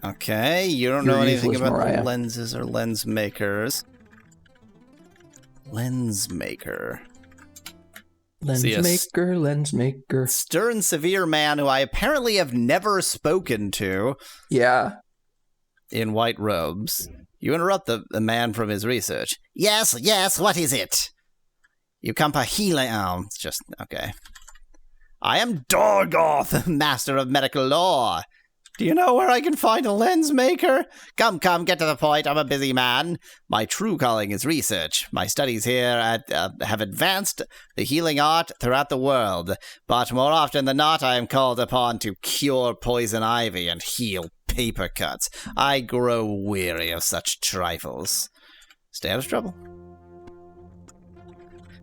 Okay, you don't know anything about lenses or lens makers. Lens maker. Lens maker. Stern, severe man who I apparently have never spoken to. Yeah. In white robes. You interrupt the man from his research. Yes, what is it? You come for healing. Oh, it's just, okay. I am Dorgoth, master of medical law. Do you know where I can find a lens maker? Come, get to the point. I'm a busy man. My true calling is research. My studies here have advanced the healing art throughout the world. But more often than not, I am called upon to cure poison ivy and heal paper cuts. I grow weary of such trifles. Stay out of trouble.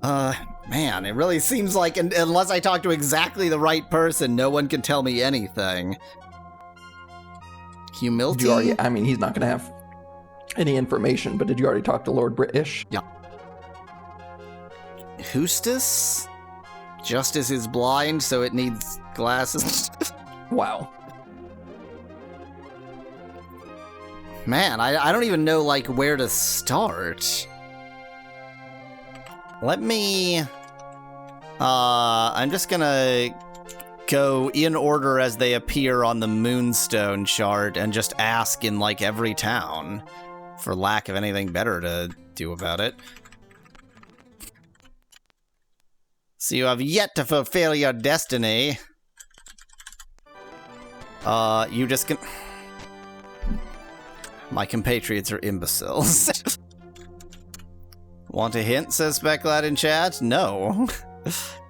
Man, it really seems like unless I talk to exactly the right person, no one can tell me anything. Humility? I mean, he's not going to have any information, but did you already talk to Lord British? Yeah. Hustis? Justice is blind, so it needs glasses. Wow. Man, I don't even know, like, where to start. Let me... I'm just gonna go in order as they appear on the Moonstone chart and just ask in, like, every town, for lack of anything better to do about it. So you have yet to fulfill your destiny. You just can... My compatriots are imbeciles. Want a hint, says Specklad in chat? No.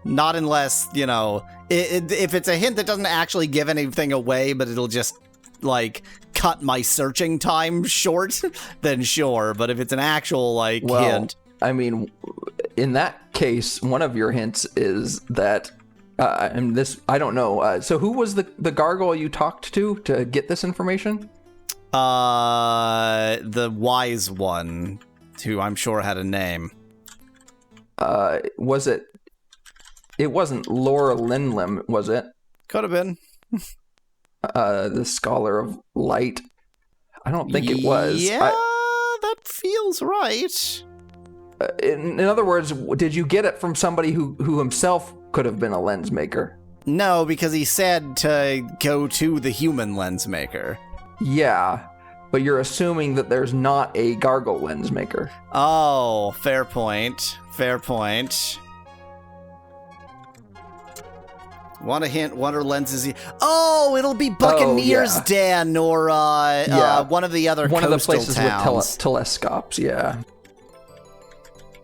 Not unless, you know, if it's a hint that doesn't actually give anything away, but it'll just, like, cut my searching time short, then sure. But if it's an actual, like, hint... I mean, in that case, one of your hints is that, and this, I don't know, so who was the gargoyle you talked to get this information? The wise one, who I'm sure had a name. Was it... It wasn't Laura Linlim, was it? Could have been. The Scholar of Light. I don't think it was. Yeah, that feels right. In other words, did you get it from somebody who himself could have been a lens maker? No, because he said to go to the human lens maker. Yeah, but you're assuming that there's not a gargoyle lens maker. Oh, fair point. Fair point. Want a hint? What are lenses? Oh, it'll be Buccaneers Den or one of the other coastal places towns. With telescopes, yeah.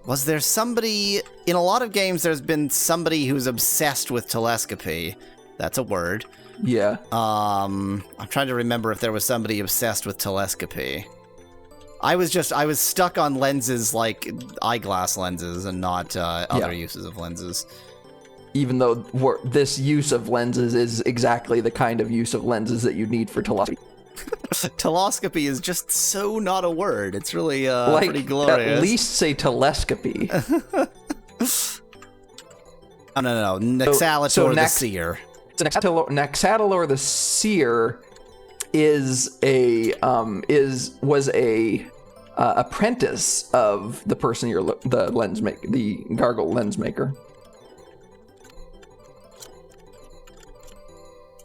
Was there somebody... In a lot of games, there's been somebody who's obsessed with telescopy. That's a word. Yeah. I'm trying to remember if there was somebody obsessed with telescopy. I was stuck on lenses like eyeglass lenses and not other uses of lenses. Even though this use of lenses is exactly the kind of use of lenses that you need for telescopy. Telescopy is just so not a word. It's really pretty glorious. At least say telescopy. No. Naxalitor the Seer. So Naxalitor the Seer was a apprentice of the person the gargoyle lens maker.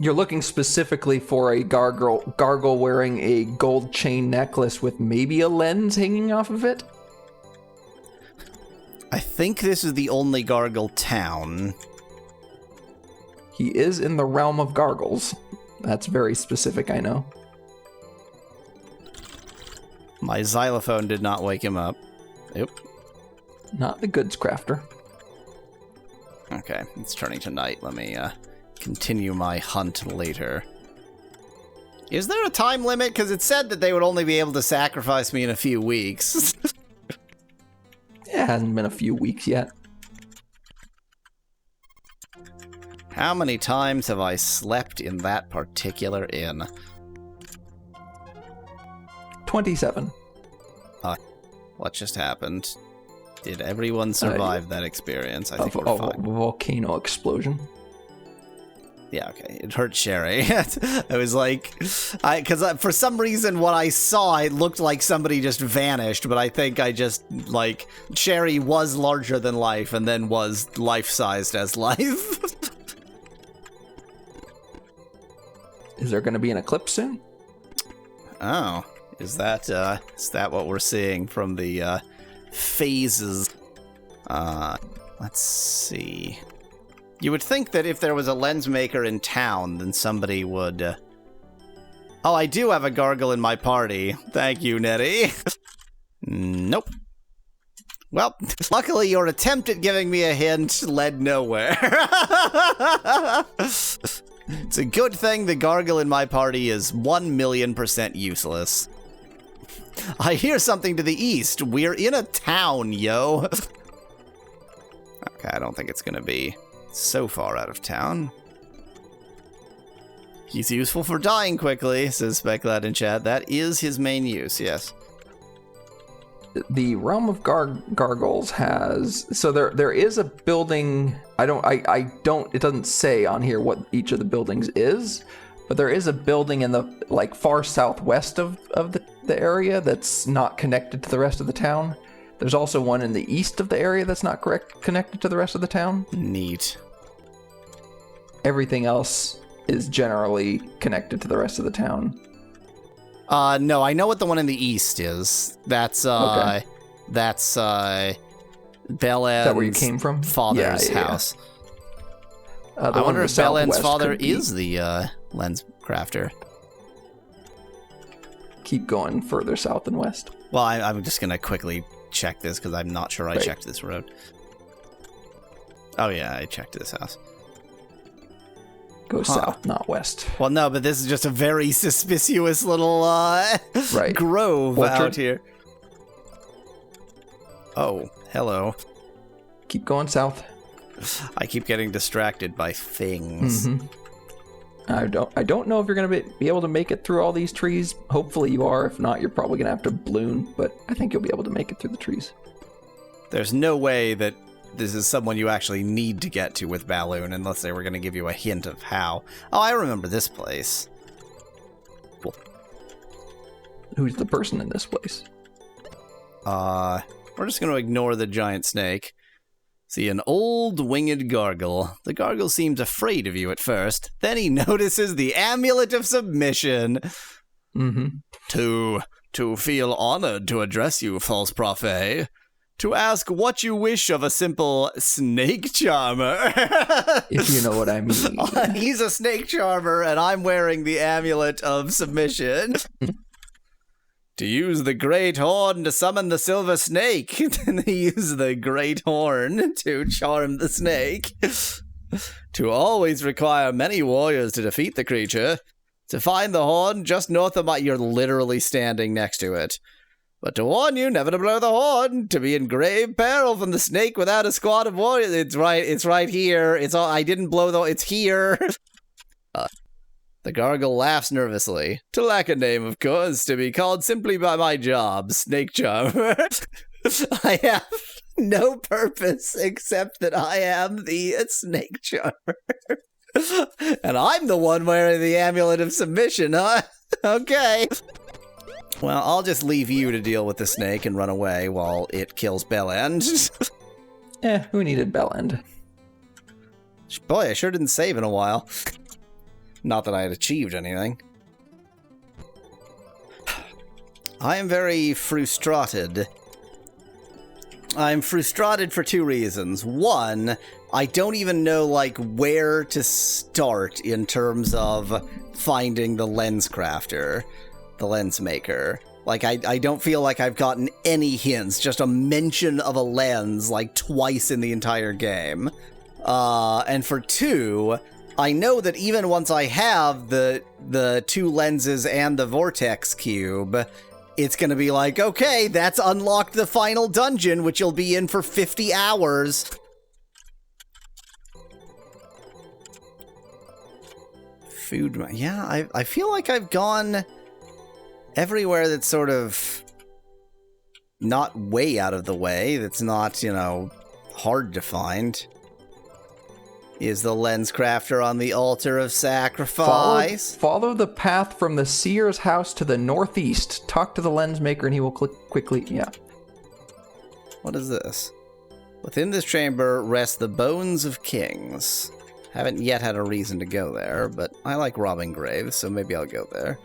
You're looking specifically for a gargoyle wearing a gold chain necklace with maybe a lens hanging off of it? I think this is the only gargoyle town. He is in the realm of gargoyles. That's very specific, I know. My xylophone did not wake him up. Yep. Not the goods crafter. Okay, it's turning to night. Let me, continue my hunt later. Is there a time limit? Because it said that they would only be able to sacrifice me in a few weeks. It hasn't been a few weeks yet. How many times have I slept in that particular inn? 27. What just happened? Did everyone survive that experience? I think we're fine. A volcano explosion. Yeah, okay. It hurt Sherry. I was like, because for some reason when I saw it looked like somebody just vanished, but I think I just, like, Sherry was larger than life and then was life-sized as life. Is there going to be an eclipse soon? Oh, is that what we're seeing from the phases? Let's see. You would think that if there was a lens maker in town, then somebody would... Oh, I do have a gargoyle in my party. Thank you, Nettie. Nope. Well, luckily your attempt at giving me a hint led nowhere. It's a good thing the gargoyle in my party is 1,000,000% useless. I hear something to the east. We're in a town, yo. Okay, I don't think it's gonna be so far out of town. He's useful for dying quickly, says Specklad in chat. That is his main use, yes. The Realm of Gargoyles has... So there is a building... it doesn't say on here what each of the buildings is, but there is a building in the, like, far southwest of the area that's not connected to the rest of the town. There's also one in the east of the area that's not connected to the rest of the town. Neat. Everything else is generally connected to the rest of the town. No, I know what the one in the east is. That's, okay. That's, Belen's... Is that where you came from? Father's house. Yeah. I wonder if Belen's father is the, lens crafter. Keep going further south and west. Well, I'm just gonna quickly check this, because I'm not sure I checked this road. Oh yeah, I checked this house. Go south, not west. Well, no, but this is just a very suspicious little grove out here. Oh, hello. Keep going south. I keep getting distracted by things. Mm-hmm. I don't know if you're going to be able to make it through all these trees. Hopefully you are. If not, you're probably going to have to balloon, but I think you'll be able to make it through the trees. There's no way that this is someone you actually need to get to with Balloon, unless they were going to give you a hint of how. Oh, I remember this place. Cool. Who's the person in this place? We're just going to ignore the giant snake. See, an old winged gargoyle. The gargoyle seems afraid of you at first. Then he notices the amulet of submission. Mm-hmm. To feel honored to address you, false prophet. To ask what you wish of a simple snake charmer. If you know what I mean. He's a snake charmer, and I'm wearing the amulet of submission. To use the great horn to summon the silver snake. Then they use the great horn to charm the snake. To always require many warriors to defeat the creature. To find the horn just north of my... You're literally standing next to it. But to warn you never to blow the horn, to be in grave peril from the snake without a squad of warriors. It's right here. I didn't blow the... It's here. The gargoyle laughs nervously. To lack a name, of course, to be called simply by my job, snake charmer. I have no purpose except that I am the snake charmer. And I'm the one wearing the amulet of submission, huh? Okay. Well, I'll just leave you to deal with the snake and run away while it kills Bellend. Who needed Bellend? Boy, I sure didn't save in a while. Not that I had achieved anything. I am very frustrated. I'm frustrated for two reasons. One, I don't even know, like, where to start in terms of finding the lens crafter. The lens maker. Like, I don't feel like I've gotten any hints, just a mention of a lens, like, twice in the entire game. And for two, I know that even once I have the two lenses and the vortex cube, it's gonna be like, okay, that's unlocked the final dungeon, which you'll be in for 50 hours. Food, yeah, I feel like I've gone everywhere that's sort of not way out of the way, that's not, you know, hard to find. Is the lens crafter on the altar of sacrifice? Follow the path from the seer's house to the northeast. Talk to the lens maker and he will quickly... Yeah. What is this? Within this chamber rest the bones of kings. Haven't yet had a reason to go there, but I like robbing graves, so maybe I'll go there.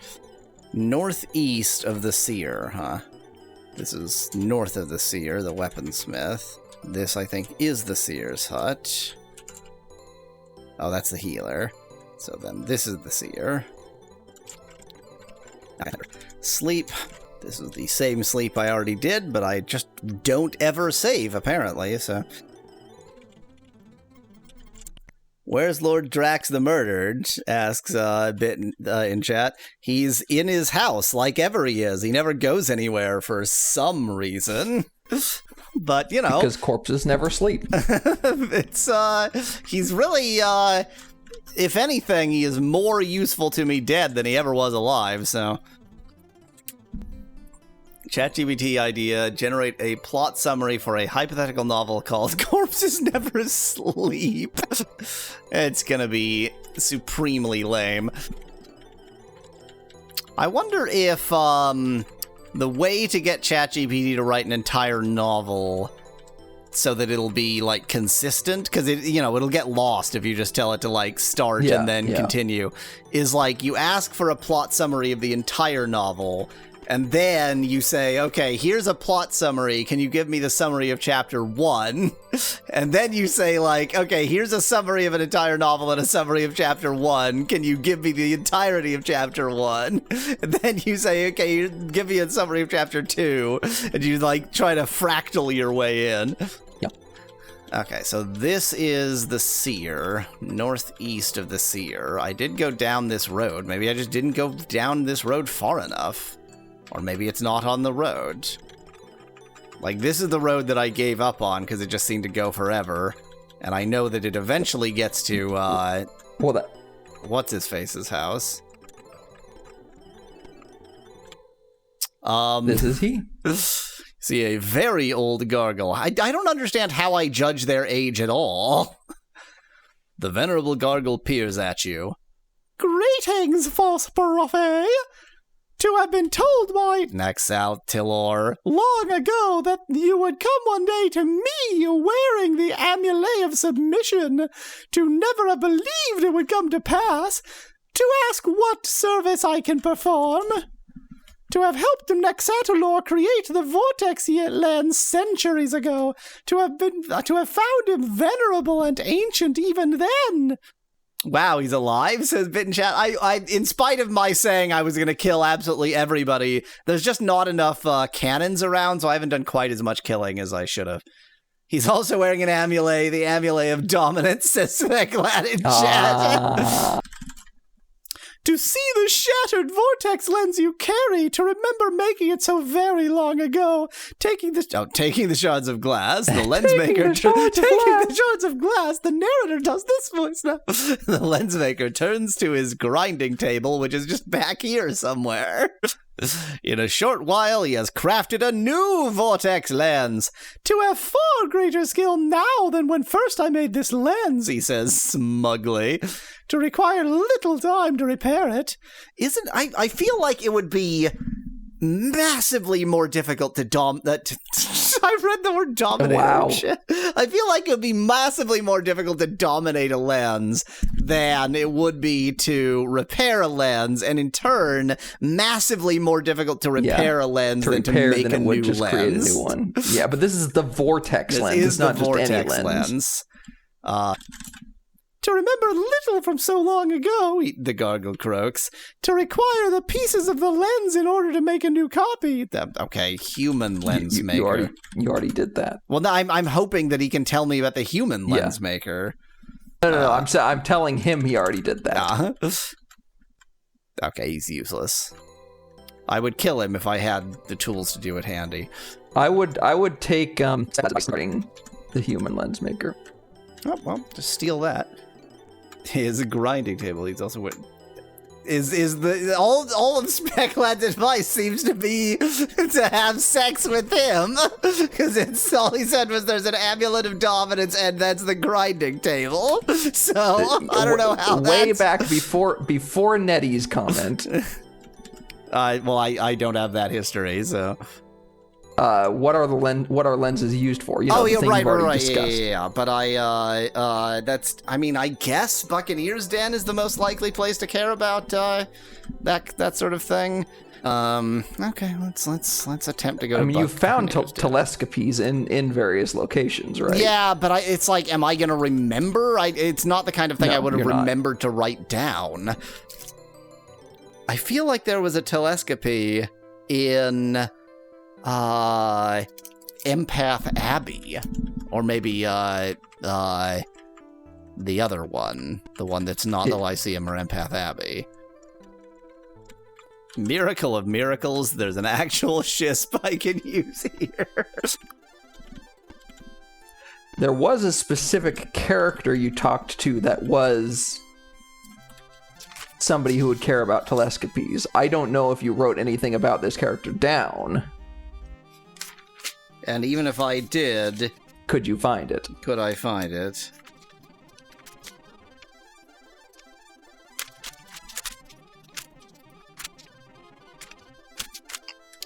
Northeast of the seer, huh? This is north of the seer, the weaponsmith. This, I think, is the seer's hut. Oh, that's the healer. So then this is the seer. Sleep. This is the same sleep I already did, but I just don't ever save, apparently, so... Where's Lord Drax the Murdered? Asks a bit in chat. He's in his house, like ever he is. He never goes anywhere for some reason. But, you know... Because corpses never sleep. It's, he's really, if anything, he is more useful to me dead than he ever was alive, so... ChatGPT idea, generate a plot summary for a hypothetical novel called Corpses Never Sleep. It's gonna be supremely lame. I wonder if, the way to get ChatGPT to write an entire novel so that it'll be, like, consistent, because, it'll get lost if you just tell it to, like, start and then continue, is, like, you ask for a plot summary of the entire novel, and then you say, okay, here's a plot summary. Can you give me the summary of chapter 1? And then you say, like, okay, here's a summary of an entire novel and a summary of chapter 1. Can you give me the entirety of chapter 1? And then you say, okay, give me a summary of chapter 2. And you, like, try to fractal your way in. Yeah. Okay, so this is the seer, northeast of the seer. I did go down this road. Maybe I just didn't go down this road far enough. Or maybe it's not on the road. Like, this is the road that I gave up on because it just seemed to go forever. And I know that it eventually gets to, What's-his-face's house? This is he. See, a very old gargoyle. I don't understand how I judge their age at all. The venerable gargoyle peers at you. Greetings, false prophet! To have been told by Nexal Tilor long ago that you would come one day to me wearing the amulet of submission, to never have believed it would come to pass, to ask what service I can perform, to have helped Nexatilor create the vortex lens centuries ago, to have found him venerable and ancient even then. Wow, he's alive, says Bitten Chat. I, in spite of my saying I was going to kill absolutely everybody, there's just not enough cannons around, so I haven't done quite as much killing as I should have. He's also wearing an amulet, the amulet of dominance, says Sveklat in chat. To see the shattered vortex lens you carry, to remember making it so very long ago, taking the shards of glass, the lens maker, taking the shards of glass, the narrator does this voice now. The lens maker turns to his grinding table, which is just back here somewhere. In a short while, he has crafted a new vortex lens. To have far greater skill now than when first I made this lens, he says smugly. To require little time to repair it. I feel like it would be massively more difficult to I read the word dominate. Wow. I feel like it would be massively more difficult to dominate a lens than it would be to repair a lens, and in turn, massively more difficult to repair a lens than to make a new lens. Create a new one. Yeah, but this is the vortex lens. It's not just any lens. To remember little from so long ago, the gargoyle croaks, to require the pieces of the lens in order to make a new copy. Okay, human lens maker. You already did that. Well, no, I'm hoping that he can tell me about the human lens maker. No, I'm telling him he already did that. Okay, he's useless. I would kill him if I had the tools to do it handy. I would take starting the human lens maker. Oh, well, just steal that. He has a grinding table. He's also Is the all of Specklad's advice seems to be to have sex with him, because it's all he said was there's an amulet of dominance and that's the grinding table. So I don't know how way back before Nettie's comment. Well, I don't have that history, so. What are lenses used for? You know, yeah, right. Discussed. Yeah. But I guess Buccaneer's Den is the most likely place to care about that sort of thing. Okay, let's attempt to go. I mean, you found telescopies in various locations, right? Yeah, but it's like, am I gonna remember? It's not the kind of thing I would have remembered to write down. I feel like there was a telescopy in Empath Abbey, or maybe the other one, the one that's not the Lyceum or Empath Abbey. Miracle of miracles, there's an actual shisp I can use here. There was a specific character you talked to that was somebody who would care about telescopies. I don't know if you wrote anything about this character down. And even if I did... Could you find it? Could I find it?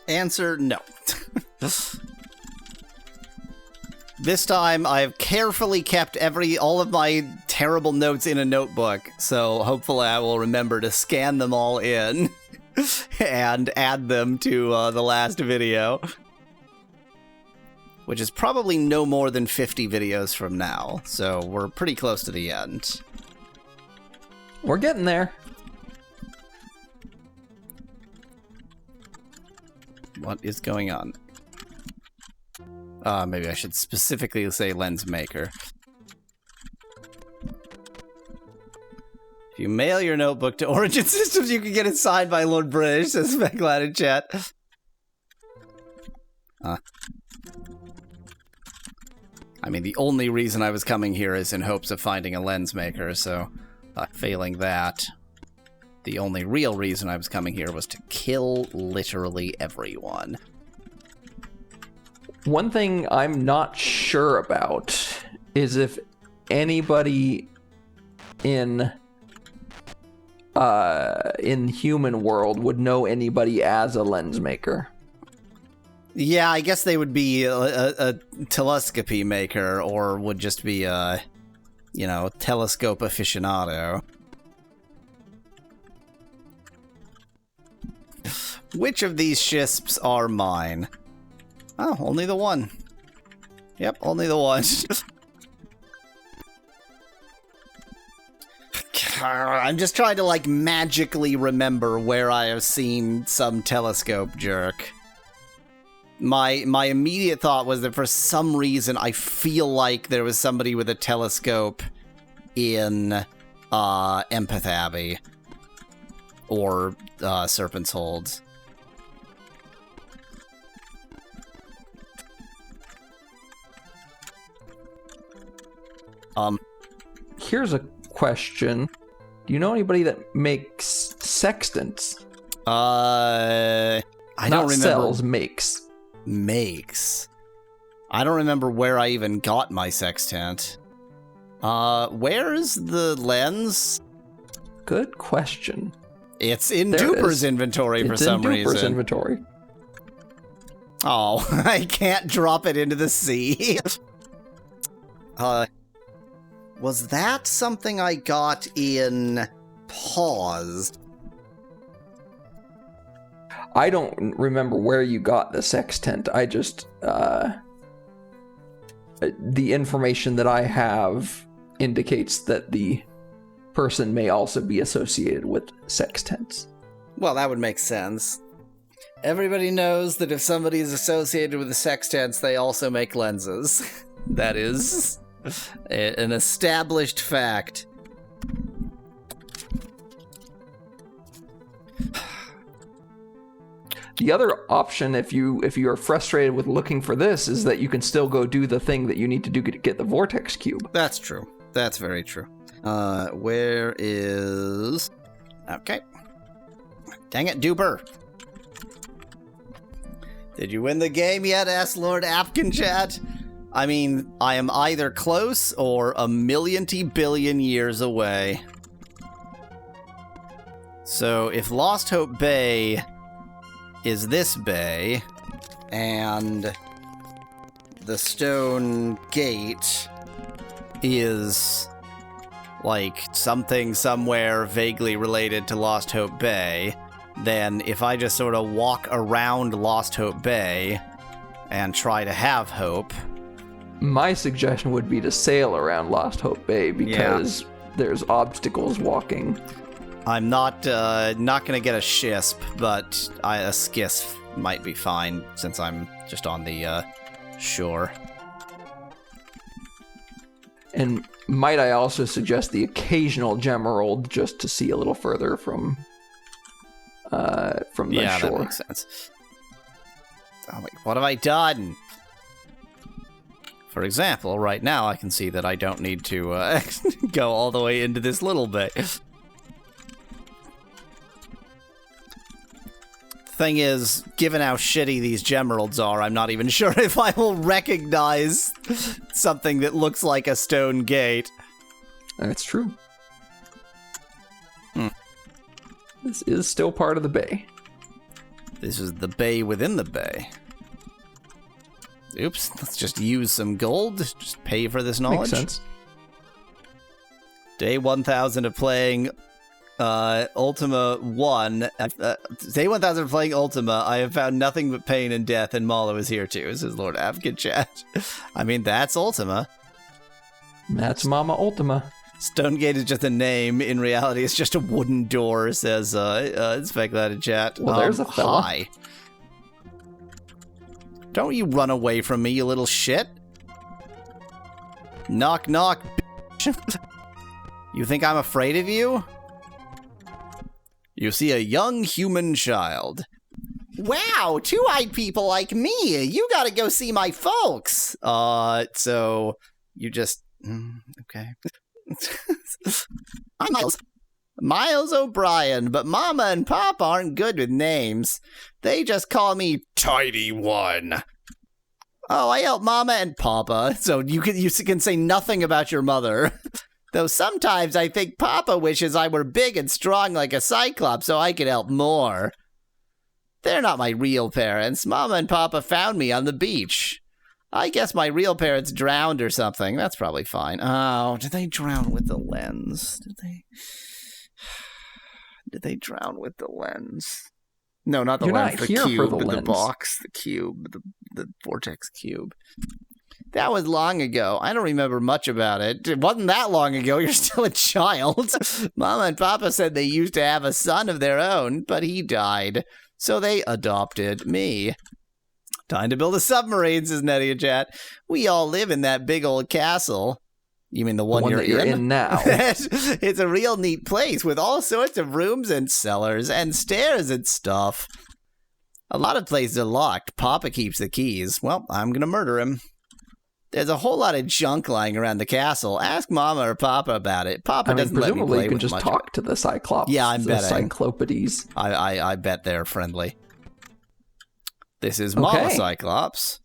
Answer, no. This time, I've carefully kept all of my terrible notes in a notebook, so hopefully I will remember to scan them all in and add them to the last video. Which is probably no more than 50 videos from now, so we're pretty close to the end. We're getting there. What is going on? Maybe I should specifically say lens maker. If you mail your notebook to Origin Systems, you can get it signed by Lord British, says Specklad in chat. I mean, the only reason I was coming here is in hopes of finding a lens maker, so failing that, the only real reason I was coming here was to kill literally everyone. One thing I'm not sure about is if anybody in human world would know anybody as a lens maker. Yeah, I guess they would be a telescopy maker, or would just be a, telescope aficionado. Which of these shisps are mine? Oh, only the one. Yep, only the one. I'm just trying to, magically remember where I have seen some telescope jerk. My immediate thought was that for some reason I feel like there was somebody with a telescope in Empath Abbey or Serpent's Hold. Here's a question. Do you know anybody that makes sextants? I don't remember. Sells, makes. Makes. I don't remember where I even got my sextant. Where's the lens? Good question. It's in Duper's inventory for some reason. It's in Duper's inventory. Oh, I can't drop it into the sea. Was that something I got in Pause? I don't remember where you got the sextant. I just, the information that I have indicates that the person may also be associated with sextants. Well, that would make sense. Everybody knows that if somebody is associated with the sextants, they also make lenses. That is an established fact. The other option, if you are frustrated with looking for this, is that you can still go do the thing that you need to do to get the vortex cube. That's true. That's very true. Where is... Okay. Dang it, Duper. Did you win the game yet, asked Lord Apkin Chat? I mean, I am either close or a billion years away. So, if Lost Hope Bay is this bay, and the stone gate is like something somewhere vaguely related to Lost Hope Bay, then if I just sort of walk around Lost Hope Bay and try to have hope... My suggestion would be to sail around Lost Hope Bay because there's obstacles walking. I'm not gonna get a shisp, but a skiff might be fine since I'm just on the shore. And might I also suggest the occasional gemerald just to see a little further from the shore? Yeah, that makes sense. Oh my, what have I done? For example, right now I can see that I don't need to go all the way into this little bay. Thing is, given how shitty these gemeralds are, I'm not even sure if I will recognize something that looks like a stone gate. That's true. This is still part of the bay. This is the bay within the bay. Oops, let's just use some gold. Just pay for this knowledge. Makes sense. Day 1000 of playing Ultima 1. Day 1000 of playing Ultima. I have found nothing but pain and death, and Mallow is here too. This is Lord Advocate Chat. I mean, that's Ultima. That's Mama Ultima. Stonegate is just a name. In reality, it's just a wooden door, says Speculated Chat. Well, there's a fella. Hi. Don't you run away from me, you little shit. Knock, knock, bitch. You think I'm afraid of you? You see a young human child. Wow, two-eyed people like me. You gotta go see my folks. So you just... okay. I'm Miles O'Brien, but Mama and Pop aren't good with names. They just call me Tidy One. Oh, I help Mama and Papa, so you can say nothing about your mother. Though sometimes I think Papa wishes I were big and strong like a Cyclops so I could help more. They're not my real parents. Mama and Papa found me on the beach. I guess my real parents drowned or something. That's probably fine. Oh, did they drown with the lens? Did they drown with the lens? No, not the You're lens. not the here cube, for the the lens. box, the cube, the vortex cube. That was long ago. I don't remember much about it. It wasn't that long ago. You're still a child. Mama and Papa said they used to have a son of their own, but he died. So they adopted me. Time to build a submarine, says Nedia Chat. We all live in that big old castle. You mean the one that you're in now? It's a real neat place with all sorts of rooms and cellars and stairs and stuff. A lot of places are locked. Papa keeps the keys. Well, I'm gonna murder him. There's a whole lot of junk lying around the castle. Ask Mama or Papa about it. Papa doesn't let me play you can with just much. talk to the Cyclops. Yeah, I'm the betting. Cyclopedies. I bet they're friendly. This is Mama Cyclops.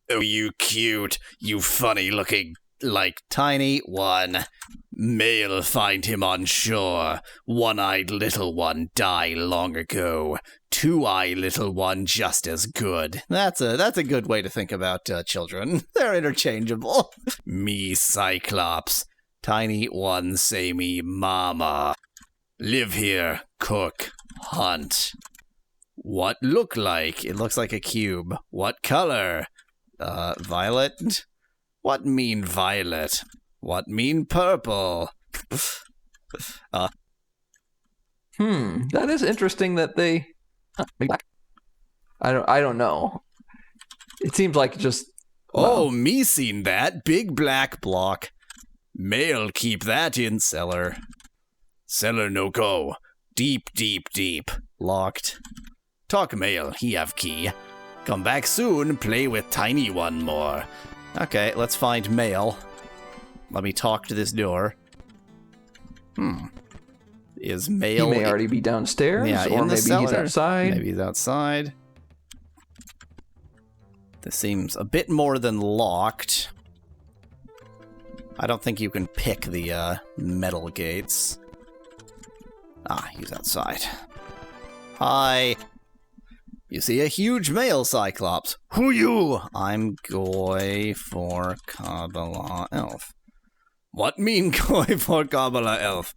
Oh, you cute. You funny-looking, like, tiny one. Male find him on shore. One-eyed little one die long ago. Two-eyed little one just as good. That's a good way to think about children. They're interchangeable. Me Cyclops. Tiny one say me Mama. Live here, cook, hunt. What look like? It looks like a cube. What color? Violet? What mean violet? What mean purple? That is interesting that they... I don't know. It seems like just... Oh, me seen that. Big black block. Male keep that in cellar. Cellar no go. Deep, deep, deep. Locked. Talk male, he have key. Come back soon, play with tiny one more. Okay, let's find male. Let me talk to this door. is male. He may already be downstairs, Yeah, or in the maybe cellar. he's outside. Maybe he's outside. This seems a bit more than locked. I don't think you can pick the metal gates. Ah, he's outside. Hi. You see a huge male cyclops. Who you? I'm Goy for Kabbalah Elf. What mean Goy for Kabbalah Elf?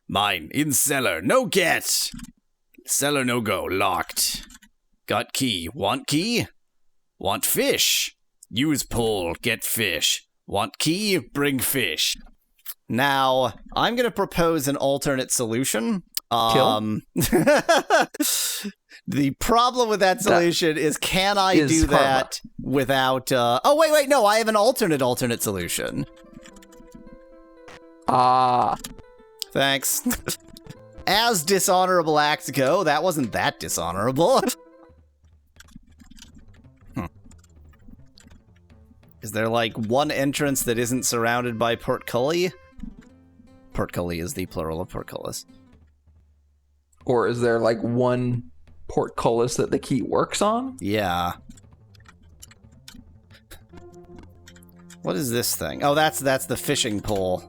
Mine, in cellar, no get. Cellar no go, locked. Got key, want key? Want fish? Use pole, get fish. Want key, bring fish. Now, I'm going to propose an alternate solution. Kill? The problem with that solution is, can I do karma. that without... Oh, wait, no, I have an alternate solution. Ah. Thanks. As dishonorable acts go, that wasn't that dishonorable. Is there, like, one entrance that isn't surrounded by portcullis? Portcullis is the plural of portcullis. Or is there, like, one portcullis that the key works on? Yeah. What is this thing? Oh, that's the fishing pole.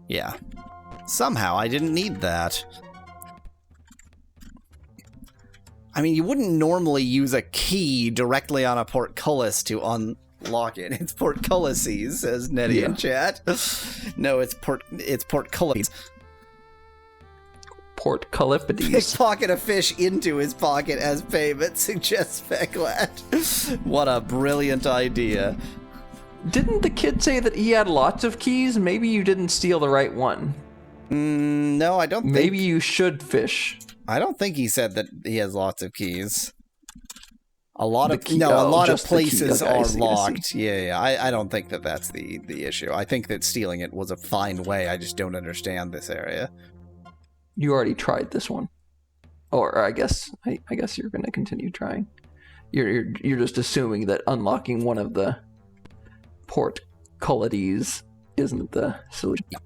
Yeah. Somehow I didn't need that. I mean, you wouldn't normally use a key directly on a portcullis to unlock it. It's portcullises, says Nettie in chat. No, it's portcullis. Portcullipides. Pickpocket a fish into his pocket as payment, suggests Specklad. What a brilliant idea. Didn't the kid say that he had lots of keys? Maybe you didn't steal the right one. No, I don't think... Maybe you should fish. I don't think he said that he has lots of keys. A lot of just the key. places Okay, are I see. locked. Yeah. I don't think that that's the issue. I think that stealing it was a fine way. I just don't understand this area. You already tried this one, or I guess you're going to continue trying. You're just assuming that unlocking one of the portcullises isn't the solution. Yep.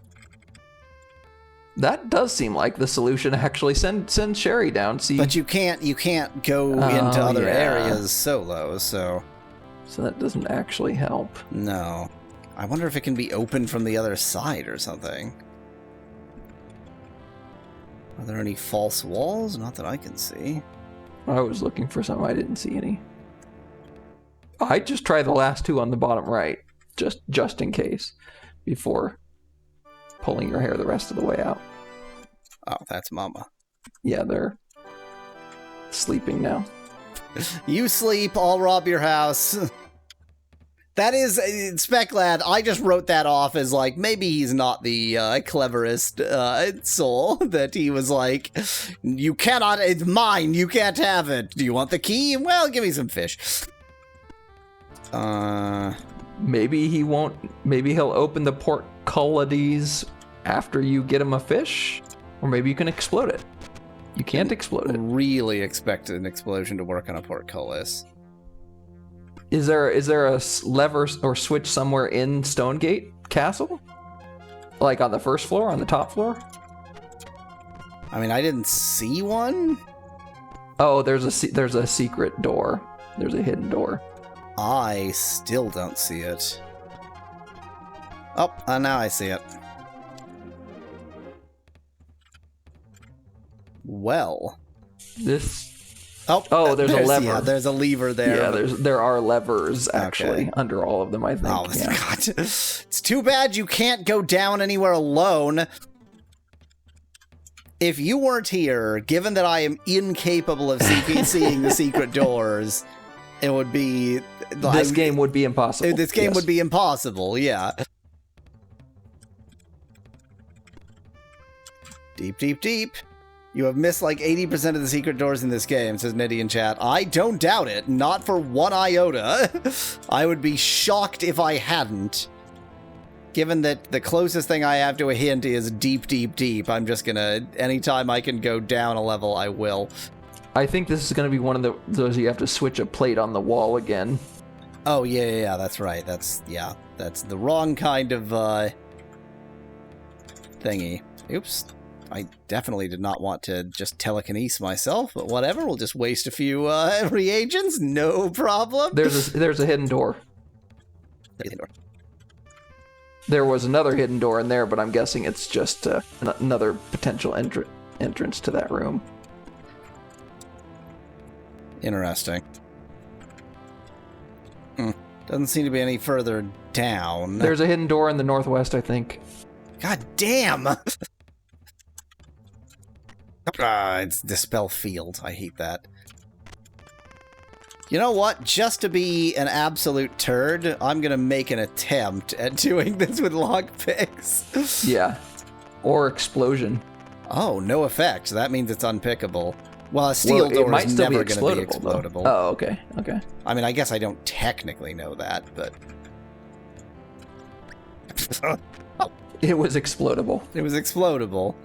That does seem like the solution. Actually, send Sherry down. See, but you can't go into other areas solo. So that doesn't actually help. No, I wonder if it can be opened from the other side or something. Are there any false walls? Not that I can see. I was looking for some. I didn't see any. I just try the last two on the bottom right, just in case, before pulling your hair the rest of the way out. Oh, that's Mama. Yeah, they're sleeping now. You sleep, I'll rob your house. That is, Specklad, I just wrote that off as, like, maybe he's not the cleverest soul, that he was like, you cannot, it's mine, you can't have it. Do you want the key? Well, give me some fish. Maybe he won't, maybe he'll open the portcullises after you get him a fish, or maybe you can explode it. You can't explode it. Really expect an explosion to work on a portcullis. Is there a lever or switch somewhere in Stonegate Castle? Like on the first floor, on the top floor? I mean, I didn't see one. Oh, there's a secret door. There's a hidden door. I still don't see it. Oh, now I see it. Well. Oh, there's a lever. Yeah, there's a lever there. Yeah, there are levers, actually, under all of them, I think. Oh, God. It's too bad you can't go down anywhere alone. If you weren't here, given that I am incapable of seeing the secret doors, it would be... This game would be impossible. This game would be impossible, yeah. Deep, deep, deep. You have missed like 80% of the secret doors in this game, says Nitty in chat. I don't doubt it, not for one iota. I would be shocked if I hadn't. Given that the closest thing I have to a hint is deep, deep, deep, I'm just gonna, anytime I can go down a level, I will. I think this is gonna be one of those you have to switch a plate on the wall again. Oh, yeah, that's right. That's the wrong kind of, thingy. Oops. I definitely did not want to just telekinese myself, but whatever. We'll just waste a few reagents. No problem. There's a hidden door. There was another hidden door in there, but I'm guessing it's just another potential entrance to that room. Interesting. Doesn't seem to be any further down. There's a hidden door in the northwest, I think. God damn! It's Dispel Field. I hate that. You know what? Just to be an absolute turd, I'm gonna make an attempt at doing this with lockpicks. Yeah. Or explosion. Oh, no effect. That means it's unpickable. Well, a steel door is never going to be explodable. Oh, okay. I mean, I guess I don't technically know that, but... It was explodable. It was explodable.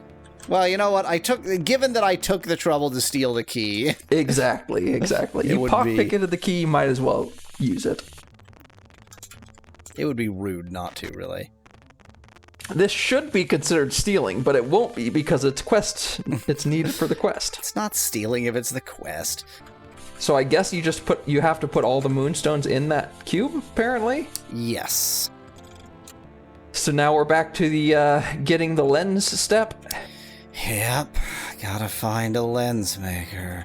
Well, you know what? Given that I took the trouble to steal the key... Exactly. You pockpicketed the key, you might as well use it. It would be rude not to, really. This should be considered stealing, but it won't be because it's quest. It's needed for the quest. It's not stealing if it's the quest. So I guess you have to put all the moonstones in that cube, apparently? Yes. So now we're back to the getting the lens step. Yep. Gotta find a lens maker.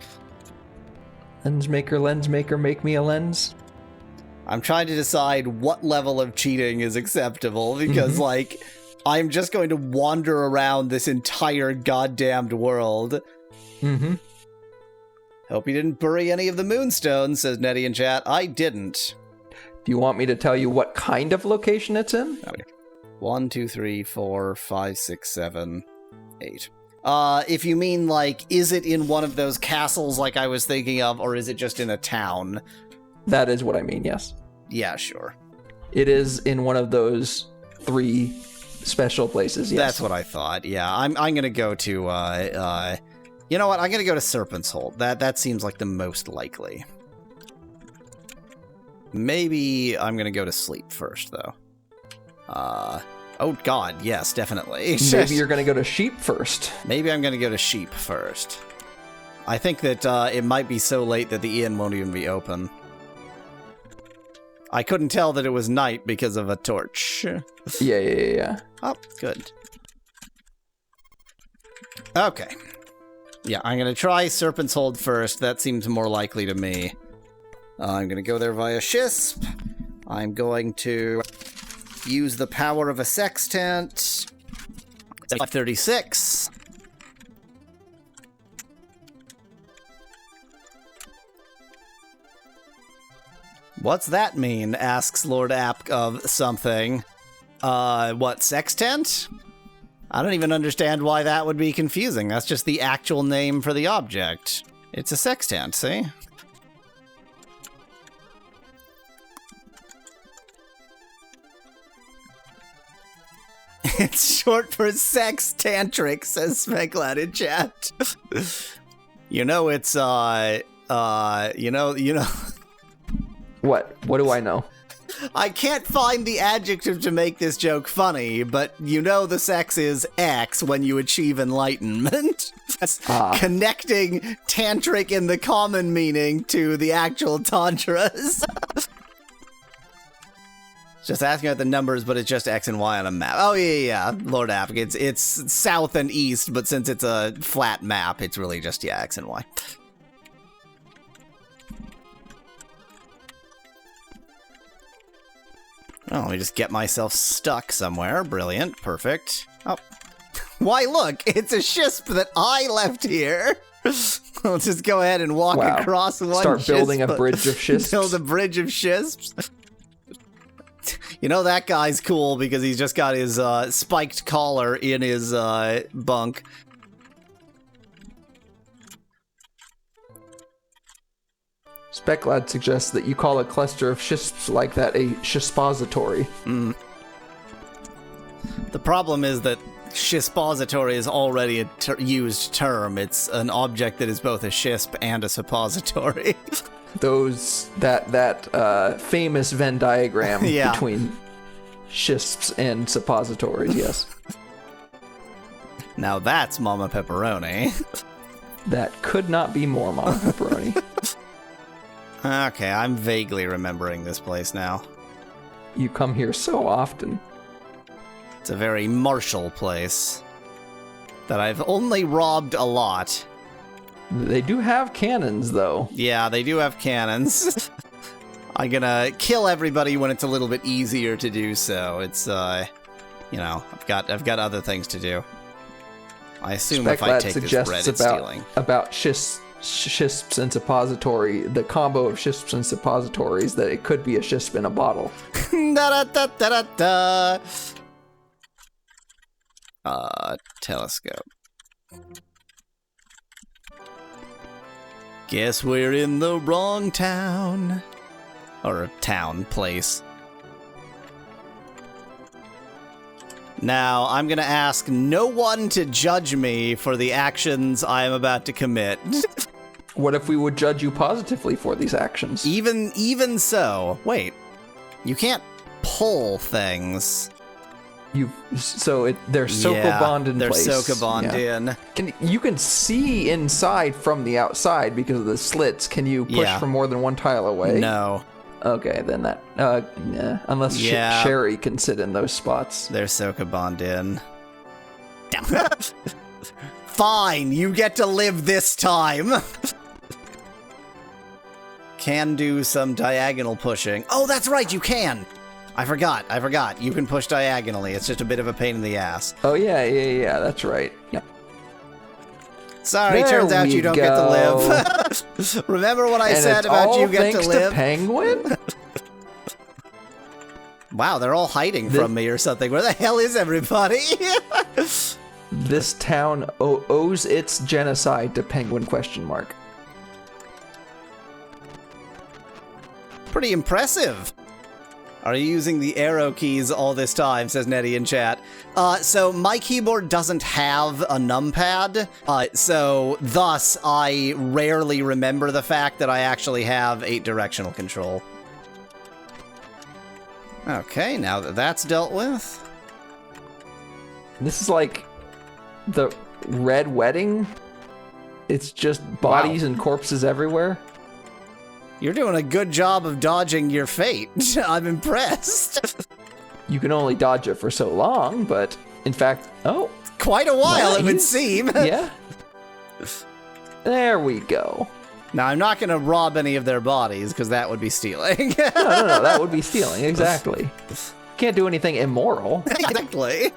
Lens maker, make me a lens. I'm trying to decide what level of cheating is acceptable because, like, I'm just going to wander around this entire goddamned world. Hope you didn't bury any of the moonstones, says Nettie in chat. I didn't. Do you want me to tell you what kind of location it's in? 1, 2, 3, 4, 5, 6, 7, 8. If you mean, like, is it in one of those castles like I was thinking of, or is it just in a town? That is what I mean, yes. Yeah, sure. It is in one of those 3 special places, yes. That's what I thought, yeah. I'm gonna go to, you know what? I'm gonna go to Serpent's Hold. That seems like the most likely. Maybe I'm gonna go to sleep first, though. Oh god, yes, definitely. Maybe you're gonna go to sheep first. Maybe I'm gonna go to sheep first. I think that it might be so late that the inn won't even be open. I couldn't tell that it was night because of a torch. Yeah. Oh, good. Okay. Yeah, I'm gonna try Serpent's Hold first. That seems more likely to me. I'm gonna go there via Shisp. I'm going to use the power of a sextant. 536. What's that mean? Asks Lord App of something. What, sextant? I don't even understand why that would be confusing. That's just the actual name for the object. It's a sextant, see? It's short for sex tantric, says Smeglad in chat. You know it's, you know... What? What do I know? I can't find the adjective to make this joke funny, but you know the sex is X when you achieve enlightenment. That's connecting tantric in the common meaning to the actual tantras. Just asking about the numbers, but it's just X and Y on a map. Oh, yeah. Lord App. It's south and east, but since it's a flat map, it's really just, yeah, X and Y. Oh, let me just get myself stuck somewhere. Brilliant. Perfect. Oh. Why, look, it's a Shisp that I left here. I'll just go ahead and walk across one Start building a bridge of Shisps. Build a bridge of Shisps. You know, that guy's cool because he's just got his spiked collar in his bunk. Speclad suggests that you call a cluster of Shisps like that a Shispository. The problem is that Shispository is already a used term. It's an object that is both a Shisp and a suppository. That famous Venn diagram between Shisps and suppositories, yes. Now that's Mama Pepperoni. That could not be more Mama Pepperoni. Okay, I'm vaguely remembering this place now. You come here so often. It's a very martial place that I've only robbed a lot. They do have cannons, though. Yeah, they do have cannons. I'm gonna kill everybody when it's a little bit easier to do so. It's, you know, I've got other things to do. I assume if I take this bread, it's stealing. About shisps and suppository, the combo of shisps and suppositories, that it could be a shisp in a bottle. Da-da-da-da-da-da. Telescope. Guess we're in the wrong town. Or a town place. Now, I'm gonna ask no one to judge me for the actions I am about to commit. What if we would judge you positively for these actions? Even so. Wait. You can't pull things. They're Sokobond in place. They're Sokobond in. You can see inside from the outside because of the slits. Can you push from more than one tile away? No. Okay, then that... unless Sherry can sit in those spots. They're Sokobond in. Damn. Fine, you get to live this time. Can do some diagonal pushing. Oh, that's right, you can. I forgot. You can push diagonally. It's just a bit of a pain in the ass. Oh, yeah, that's right. Yeah. Sorry, turns out you don't get to live. Remember what I said about you get to live? Thanks to Penguin? Wow, they're all hiding from me or something. Where the hell is everybody? This town owes its genocide to Penguin ? Pretty impressive. Are you using the arrow keys all this time, says Nettie in chat. So my keyboard doesn't have a numpad, so thus I rarely remember the fact that I actually have 8 directional control. Okay, now that that's dealt with. This is like the Red Wedding. It's just bodies and corpses everywhere. You're doing a good job of dodging your fate. I'm impressed. You can only dodge it for so long, but in fact, quite a while it would seem. Yeah. There we go. Now, I'm not going to rob any of their bodies, because that would be stealing. No, that would be stealing, exactly. Can't do anything immoral. Exactly.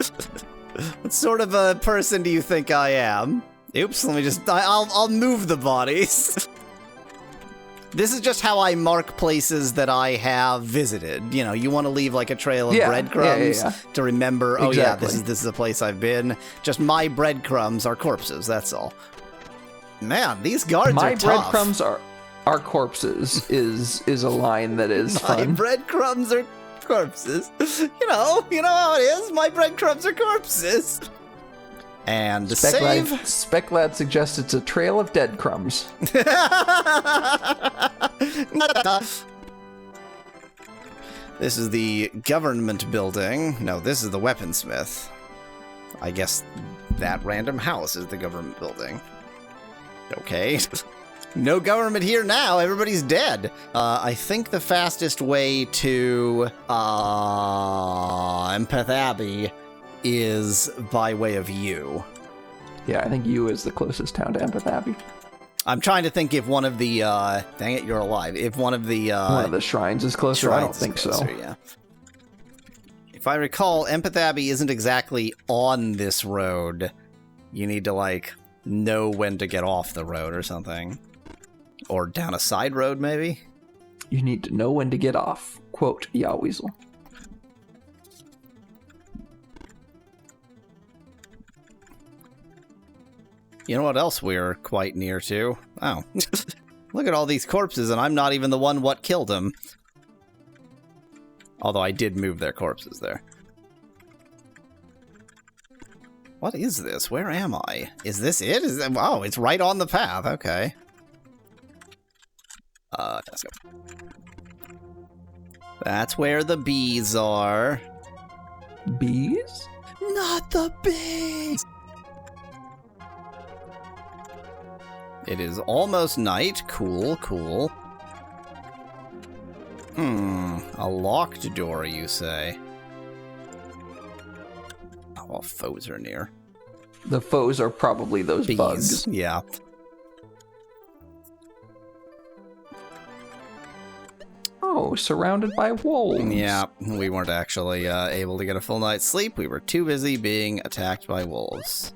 What sort of a person do you think I am? Oops, let me just... I'll move the bodies. This is just how I mark places that I have visited. You know, you want to leave like a trail of breadcrumbs to remember, exactly. This is a place I've been. Just my breadcrumbs are corpses, that's all. Man, these guards are tough. My breadcrumbs are corpses is a line that is fun. My breadcrumbs are corpses. You know how it is. My breadcrumbs are corpses. And the save. Speclad suggests it's a trail of dead crumbs. This is the government building. No, this is the weaponsmith. I guess that random house is the government building. Okay. No government here now. Everybody's dead. I think the fastest way to Empath Abbey is by way of U. Yeah, I think U is the closest town to Empath Abbey. I'm trying to think if one of the dang it, you're alive. If one of the shrines is closer. I don't think so. Yeah. If I recall, Empath Abbey isn't exactly on this road. You need to like know when to get off the road or something. Or down a side road, maybe? You need to know when to get off. Quote, Yaweasel. You know what else we're quite near to? Oh. Look at all these corpses, and I'm not even the one what killed them. Although I did move their corpses there. What is this? Where am I? Is this it? Oh, it's right on the path. Okay. Let's go. That's where the bees are. Bees? Not the bees! It is almost night. Cool, cool. A locked door, you say? Oh, well, foes are near. The foes are probably those Bees. bugs. Yeah. Oh, surrounded by wolves. Yeah, we weren't actually able to get a full night's sleep. We were too busy being attacked by wolves.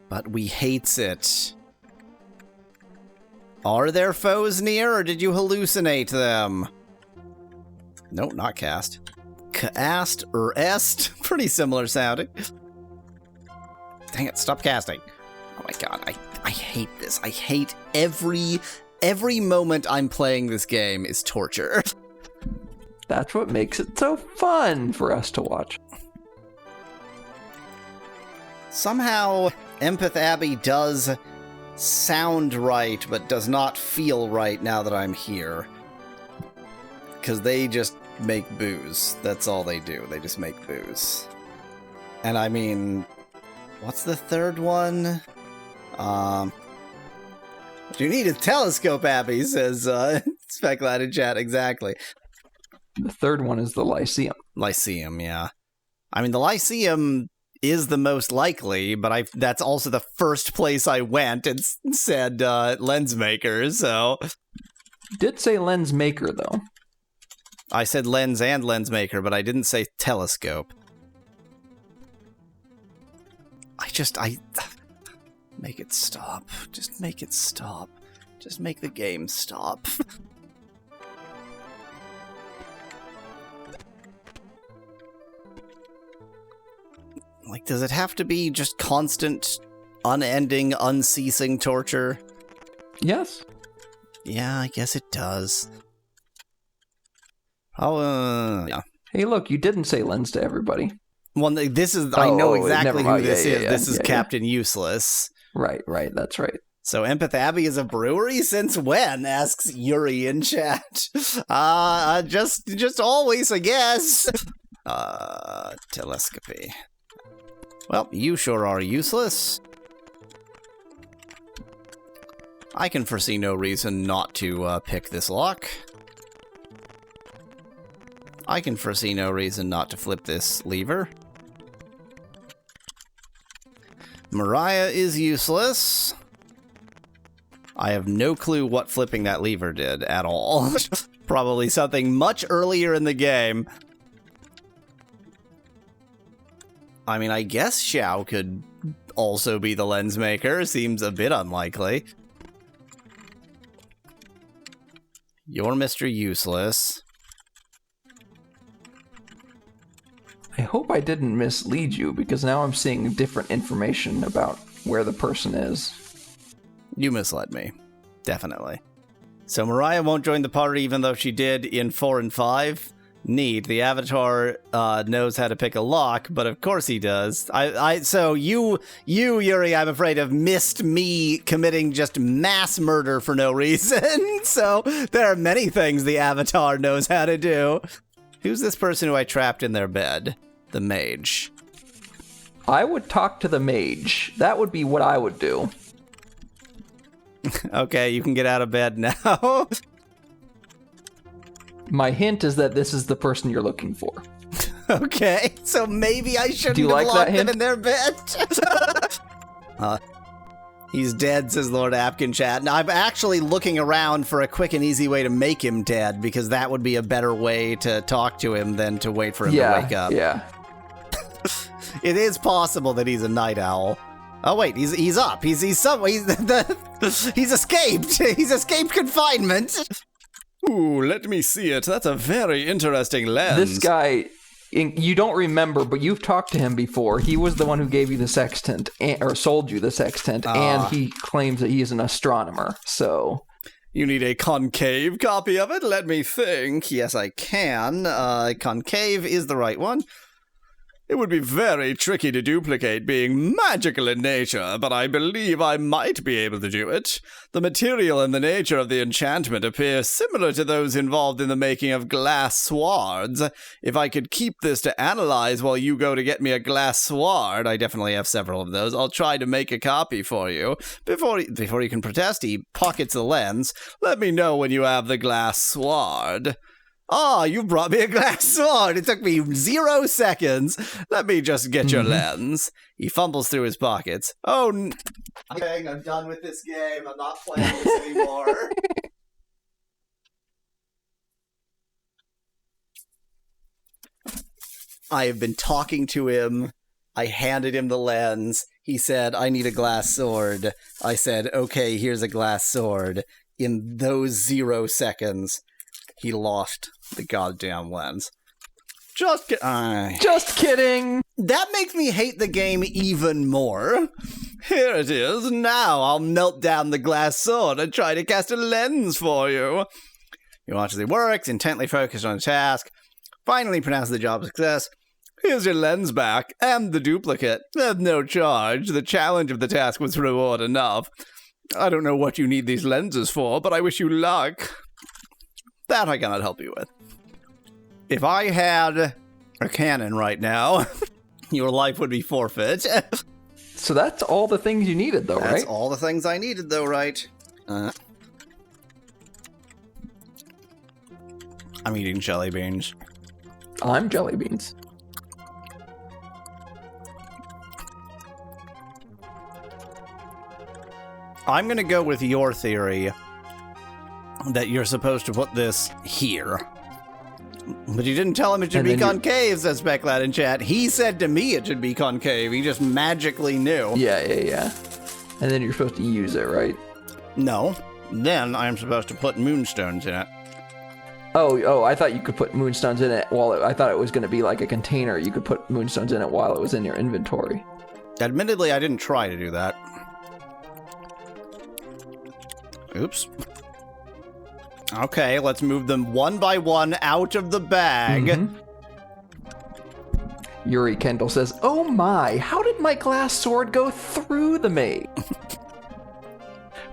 But we hates it. Are there foes near, or did you hallucinate them? Nope, not cast. Cast or est? Pretty similar sounding. Dang it, stop casting. Oh my god, I hate this. I hate every moment I'm playing this game is torture. That's what makes it so fun for us to watch. Somehow, Empath Abbey does sound right, but does not feel right now that I'm here. Because they just make booze. That's all they do. They just make booze. And I mean, what's the third one? You need a telescope, Abby, says Specklight in chat. Exactly. The third one is the Lyceum. Lyceum, yeah. I mean, the Lyceum is the most likely, but that's also the first place I went and said lens maker, so... You did say lens maker, though. I said lens and lens maker, but I didn't say telescope. I make it stop. Just make it stop. Just make the game stop. Like, does it have to be just constant, unending, unceasing torture? Yes. Yeah, I guess it does. Oh, yeah. Hey, look, you didn't say lens to everybody. Well, this is, I know exactly who this is. Yeah, this is Captain Useless. Right, that's right. So Empath Abbey is a brewery? Since when? Asks Yuri in chat. Just always, I guess. Telescopy. Well, you sure are useless. I can foresee no reason not to pick this lock. I can foresee no reason not to flip this lever. Mariah is useless. I have no clue what flipping that lever did at all. Probably something much earlier in the game. I mean, I guess Xiao could also be the lens maker. Seems a bit unlikely. You're Mr. Useless. I hope I didn't mislead you, because now I'm seeing different information about where the person is. You misled me. Definitely. So Mariah won't join the party even though she did in 4 and 5. Neat. The Avatar knows how to pick a lock, but of course he does. So you, Yuri, I'm afraid, have missed me committing just mass murder for no reason. So there are many things the Avatar knows how to do. Who's this person who I trapped in their bed? The mage. I would talk to the mage. That would be what I would do. Okay, you can get out of bed now. My hint is that this is the person you're looking for. Okay, so maybe I shouldn't have like locked that them hint? in their bed. He's dead, says Lord Apkin chat. Now, I'm actually looking around for a quick and easy way to make him dead, because that would be a better way to talk to him than to wait for him to wake up. Yeah. It is possible that he's a night owl. Oh wait, he's up. He's escaped. He's escaped confinement. Ooh, let me see it. That's a very interesting lens. This guy, you don't remember, but you've talked to him before. He was the one who gave you the sextant, or sold you the sextant, and he claims that he is an astronomer, so... You need a concave copy of it? Let me think. Yes, I can. Concave is the right one. It would be very tricky to duplicate, being magical in nature, but I believe I might be able to do it. The material and the nature of the enchantment appear similar to those involved in the making of glass swords. If I could keep this to analyze while you go to get me a glass sword, I definitely have several of those, I'll try to make a copy for you. Before you can protest, he pockets the lens. Let me know when you have the glass sword. Ah, you brought me a glass sword. It took me 0 seconds. Let me just get your lens. He fumbles through his pockets. Oh, I'm done with this game. I'm not playing this anymore. I have been talking to him. I handed him the lens. He said, I need a glass sword. I said, okay, here's a glass sword. In those 0 seconds, he lost the goddamn lens. Just kidding! That makes me hate the game even more. Here it is. Now I'll melt down the glass sword and try to cast a lens for you. He watches it works, intently focused on a task. Finally pronounces the job a success. Here's your lens back, and the duplicate. At no charge. The challenge of the task was reward enough. I don't know what you need these lenses for, but I wish you luck. That I cannot help you with. If I had a cannon right now, your life would be forfeit. So that's all the things you needed, though, right? That's all the things I needed, though, right? I'm eating jelly beans. I'm jelly beans. I'm going to go with your theory that you're supposed to put this here. But you didn't tell him it should be concave, says Specklad in chat. He said to me it should be concave. He just magically knew. Yeah. And then you're supposed to use it, right? No. Then I'm supposed to put moonstones in it. Oh, I thought you could put moonstones in it I thought it was going to be like a container. You could put moonstones in it while it was in your inventory. Admittedly, I didn't try to do that. Oops. Okay, let's move them one by one out of the bag. Yuri Kendall says, oh my, how did my glass sword go through the maze?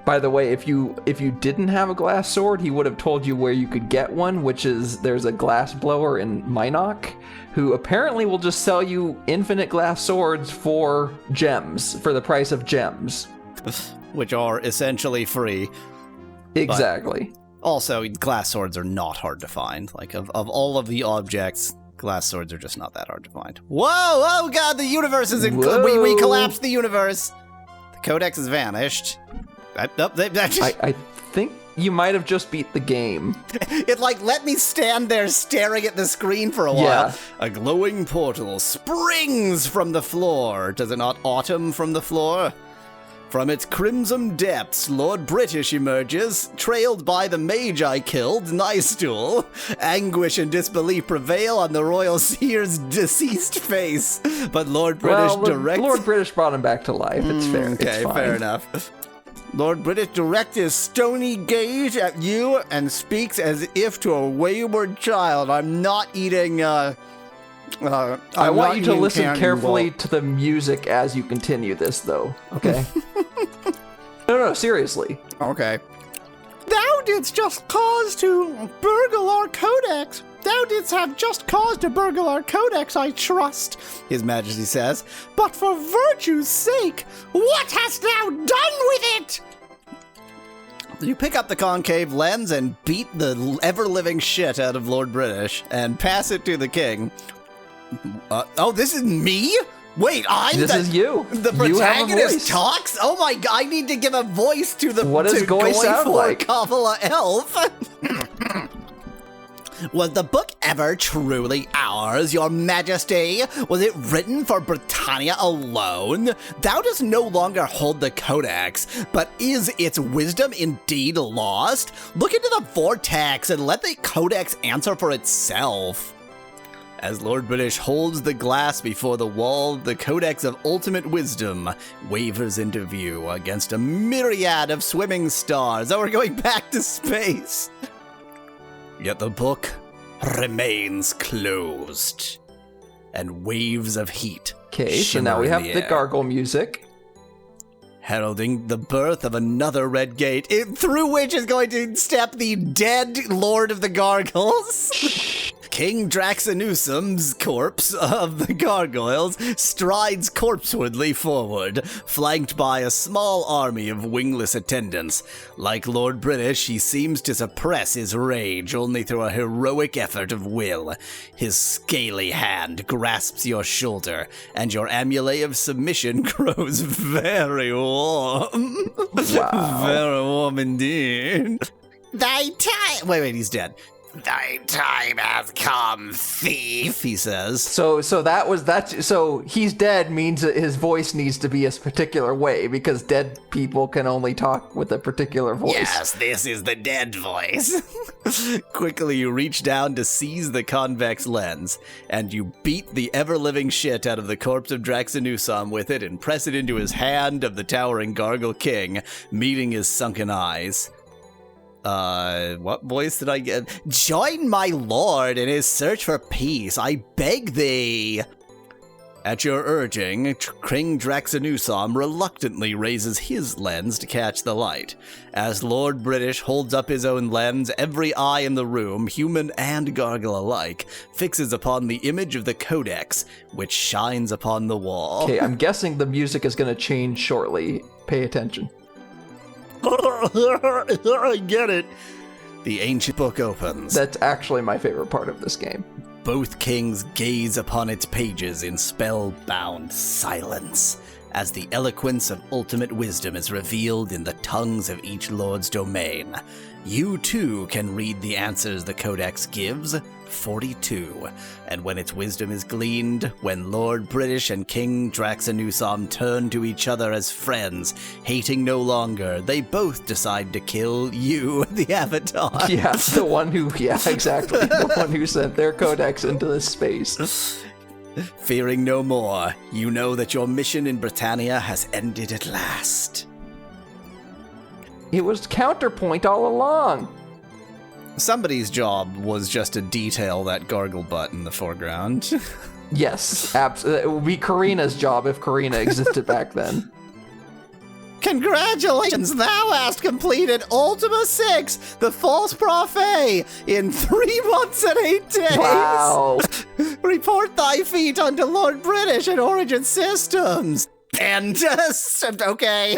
By the way, if you didn't have a glass sword, he would have told you where you could get one, which is there's a glass blower in Minok, who apparently will just sell you infinite glass swords for gems, for the price of gems. Which are essentially free. Exactly. But also, glass swords are not hard to find. Like, of all of the objects, glass swords are just not that hard to find. Whoa! Oh god, the universe is in... We collapsed the universe! The codex has vanished. I think you might have just beat the game. It, let me stand there staring at the screen for a while. Yeah. A glowing portal springs from the floor. Does it not autumn from the floor? From its crimson depths, Lord British emerges, trailed by the mage I killed, Nystool. Anguish and disbelief prevail on the royal seer's deceased face, but Lord British directs... Lord British brought him back to life. It's fair. Okay, it's fine. Fair enough. Lord British directs his stony gaze at you and speaks as if to a wayward child. I'm not eating, I want you to listen carefully to the music as you continue this, though, okay? No, seriously. Okay. Thou didst just cause to burgle our codex. Thou didst have just cause to burgle our codex, I trust, His Majesty says. But for virtue's sake, what hast thou done with it? You pick up the concave lens and beat the ever-living shit out of Lord British and pass it to the king. This is me? Wait, This is you. The protagonist talks? Oh my god, I need to give a voice to the... What does Goy sound like? Kavala Elf. Was the book ever truly ours, your majesty? Was it written for Britannia alone? Thou dost no longer hold the codex, but is its wisdom indeed lost? Look into the vortex and let the codex answer for itself. As Lord British holds the glass before the wall, the Codex of Ultimate Wisdom wavers into view against a myriad of swimming stars. Oh, we're going back to space. Yet the book remains closed. and waves of heat. Okay, so now we have the gargle music. Heralding the birth of another red gate, through which is going to step the dead Lord of the Gargoyles. King Draxanusum's corpse of the gargoyles strides corpsewardly forward, flanked by a small army of wingless attendants. Like Lord British, he seems to suppress his rage only through a heroic effort of will. His scaly hand grasps your shoulder, and your amulet of submission grows very warm. Wow. Very warm indeed. Thy time... Wait, he's dead. Thy time has come, thief, he says. So he's dead means that his voice needs to be a particular way, because dead people can only talk with a particular voice. Yes, this is the dead voice. Quickly you reach down to seize the convex lens, and you beat the ever-living shit out of the corpse of Draxanusum with it and press it into his hand of the towering Gargle King, meeting his sunken eyes. What voice did I get? Join my lord in his search for peace, I beg thee. At your urging, King Draxanusum reluctantly raises his lens to catch the light. As Lord British holds up his own lens, every eye in the room, human and gargle alike, fixes upon the image of the Codex, which shines upon the wall. Okay, I'm guessing the music is going to change shortly. Pay attention. I get it. The ancient book opens. That's actually my favorite part of this game. Both kings gaze upon its pages in spellbound silence, as the eloquence of ultimate wisdom is revealed in the tongues of each lord's domain. You too can read the answers the Codex gives, 42, and when its wisdom is gleaned, when Lord British and King Draxanusum turn to each other as friends, hating no longer, they both decide to kill you, the Avatar. Yeah, the one who sent their Codex into this space. Fearing no more, you know that your mission in Britannia has ended at last. It was counterpoint all along. Somebody's job was just to detail that gargle butt in the foreground. Yes, absolutely. It would be Karina's job if Karina existed back then. Congratulations, thou hast completed Ultima VI, the false prophet, in 3 months and 8 days. Wow. Report thy feat unto Lord British and Origin Systems. And, okay.